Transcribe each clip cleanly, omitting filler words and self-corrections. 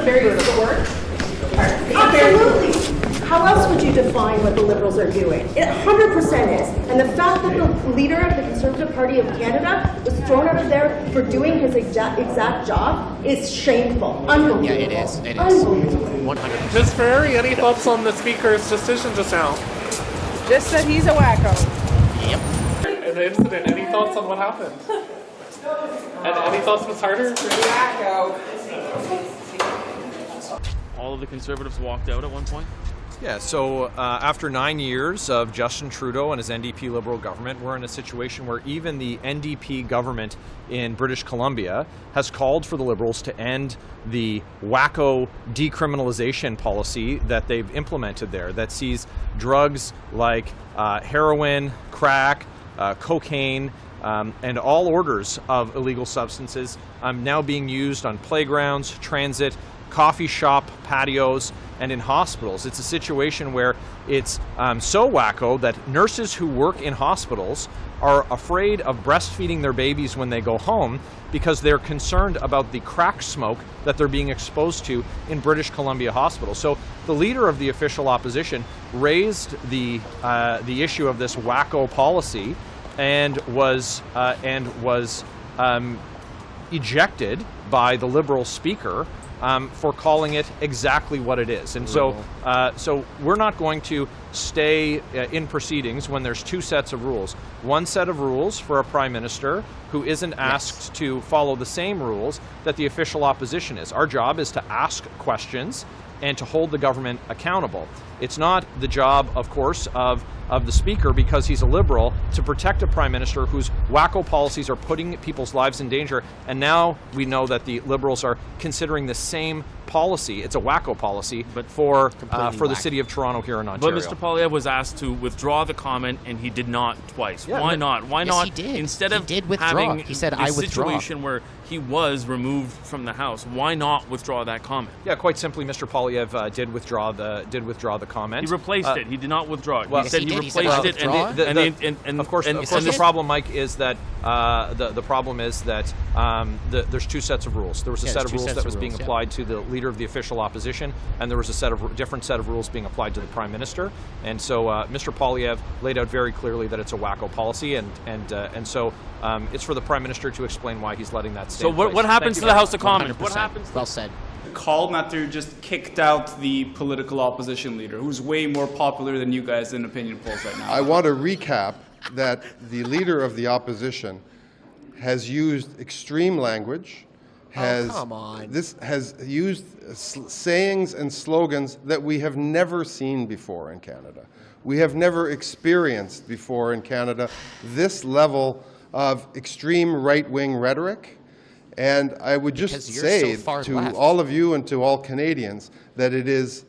very short. Absolutely. How else would you define what the Liberals are doing? It 100% is. And the fact that the leader of the Conservative Party of Canada was thrown out of there for doing his exact job is shameful. Unbelievable. Yeah, it is. It is. Unbelievable. 100%. Ms. Ferrari, any thoughts on the Speaker's decision just now? Just that he's a wacko. Yep. And the incident, any thoughts on what happened? And any thoughts, Ms. Harder? Wacko. All of the Conservatives walked out at one point? Yeah, so after 9 years of Justin Trudeau and his NDP Liberal government, we're in a situation where even the NDP government in British Columbia has called for the Liberals to end the wacko decriminalization policy that they've implemented there that sees drugs like heroin, crack, cocaine, and all orders of illegal substances now being used on playgrounds, transit, coffee shop patios, and in hospitals. It's a situation where it's so wacko that nurses who work in hospitals are afraid of breastfeeding their babies when they go home because they're concerned about the crack smoke that they're being exposed to in British Columbia hospitals. So the leader of the official opposition raised the issue of this wacko policy and was ejected by the Liberal Speaker for calling it exactly what it is. And so we're not going to stay in proceedings when there's two sets of rules. One set of rules for a Prime Minister who isn't asked to follow the same rules that the official opposition is. Our job is to ask questions and to hold the government accountable. It's not the job, of course, of the Speaker, because he's a Liberal, to protect a Prime Minister whose wacko policies are putting people's lives in danger. And now we know that the Liberals are considering the same policy. It's a wacko policy, but for the city of Toronto here in Ontario. But Mr. Poilievre was asked to withdraw the comment, and he did not twice. Yeah, Why not? Why yes, not? he did. Instead He of did withdraw. having He said, a "I withdraw." situation where he was removed from the House, why not withdraw that comment? Yeah, quite simply, Mr. Poilievre did withdraw the comment. He replaced it. He did not withdraw it. well, he said yes, he he did. replaced He said, it, and of course, the problem, Mike, is that the problem is that there's two sets of rules. There was a set of rules that was being applied to the leader of the official opposition, and there was a different set of rules being applied to the Prime Minister. And so Mr. Poilievre laid out very clearly that it's a wacko policy, and so it's for the Prime Minister to explain why he's letting that stay. So what happens to the House of Commons? 100%. What happens? Well said. Called Matthew just kicked out the political opposition leader, who's way more popular than you guys in opinion polls right now. I want to recap that the leader of the opposition has used extreme language, has used sayings and slogans that we have never seen before in Canada. We have never experienced before in Canada this level of extreme right-wing rhetoric. And I would just say to all of you and to all Canadians that it is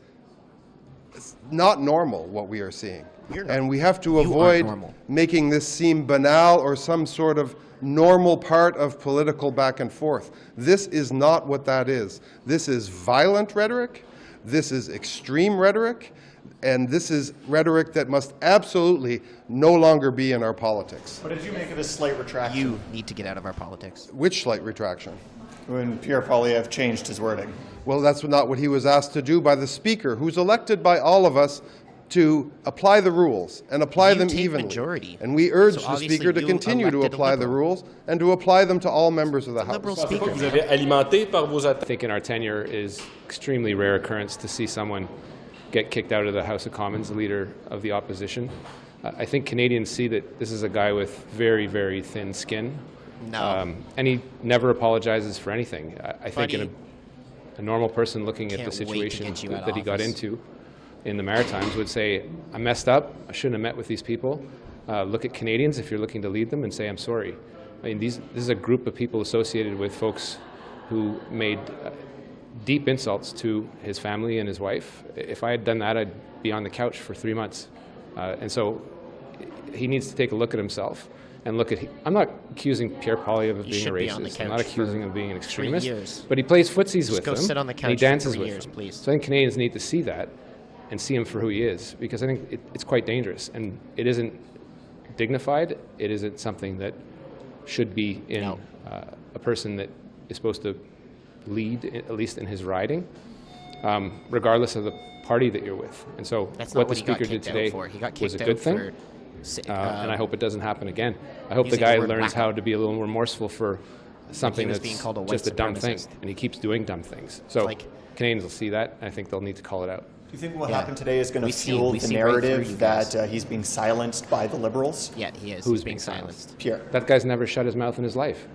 not normal what we are seeing. And we have to avoid making this seem banal or some sort of normal part of political back and forth. This is not what that is. This is violent rhetoric. This is extreme rhetoric. And this is rhetoric that must absolutely no longer be in our politics. What did you make of this slight retraction? You need to get out of our politics. Which slight retraction? When Pierre Poilievre changed his wording. Well, that's not what he was asked to do by the Speaker, who's elected by all of us to apply the rules and apply them evenly. Majority. And we urge the Speaker to continue to apply the rules and to apply them to all members of the House. I think in our tenure is extremely rare occurrence to see someone get kicked out of the House of Commons, the leader of the opposition. I think Canadians see that this is a guy with very, very thin skin. No. And he never apologizes for anything. I think in a normal person looking at the situation that he got into in the Maritimes would say, I messed up, I shouldn't have met with these people. Look at Canadians if you're looking to lead them and say, I'm sorry. I mean, this is a group of people associated with folks who made deep insults to his family and his wife. If I had done that, I'd be on the couch for 3 months. And so he needs to take a look at himself and look at, I'm not accusing Pierre Poilievre of being a racist. I'm not accusing him of being an extremist. But he plays footsies with them. Sit on the couch and he dances for 3 with years, them. please. So I think Canadians need to see that and see him for who he is, because I think it's quite dangerous. And it isn't dignified. It isn't something that should be in a person that is supposed to lead, at least in his riding, regardless of the party that you're with. And so That's what not the what he got Speaker did kicked out today for. He got was a kicked good out thing, for, and I hope it doesn't happen again. I hope the using guy the word learns wacko. how to be a little remorseful for something was that's being called a white just a dumb thing, supremacist. and he keeps doing dumb things. So like- Canadians will see that, and I think they'll need to call it out. Do you think what Yeah. happened today is going to We see- fuel we the see right through you narrative guys. that he's being silenced by the Liberals? Yeah, he is. Who's He's being being silenced. Pierre. That guy's never shut his mouth in his life.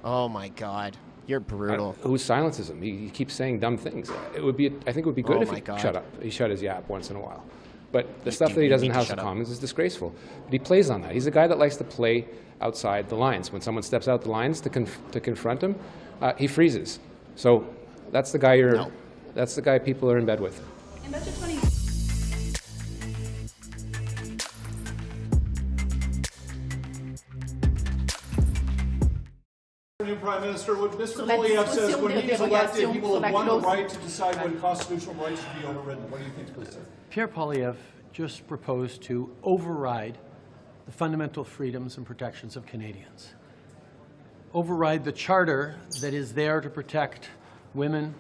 Oh my God, you're brutal. Who silences him? He keeps saying dumb things. I think it would be good Oh if my he God. shut up. He shut his yap once in a while. But the You stuff do- that he you does in need to House shut of up. Commons is disgraceful. But he plays on that. He's a guy that likes to play outside the lines. When someone steps out the lines to confront him, he freezes. So that's the guy that's the guy people are in bed with. In Budget 20. New Prime Minister, what Mr. Sur la Poilievre says discussion when des he's elected, he dérogations will sur la have won the clause. right to decide when constitutional rights should be overridden. What do you think, please, sir? Pierre Poilievre just proposed to override the fundamental freedoms and protections of Canadians. Override the charter that is there to protect women,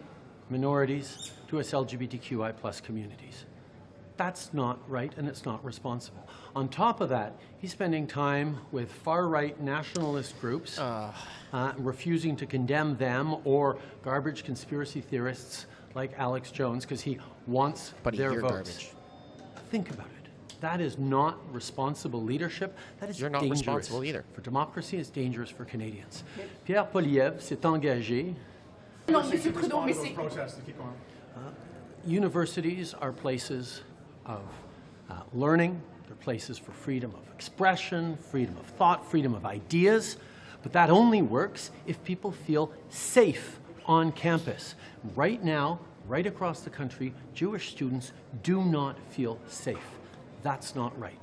minorities, to us LGBTQI+ communities. That's not right, and it's not responsible. On top of that, he's spending time with far-right nationalist groups, refusing to condemn them or garbage conspiracy theorists like Alex Jones because he wants their you're votes. garbage. Think about it. That is not responsible leadership. That is You're not dangerous responsible either. for democracy. It's dangerous for Canadians. Pierre Poilievre s'est engagé. Non, Monsieur Trudeau, mais c'est... Universities are places of learning. They're places for freedom of expression, freedom of thought, freedom of ideas. But that only works if people feel safe on campus. Right now, right across the country, Jewish students do not feel safe. That's not right.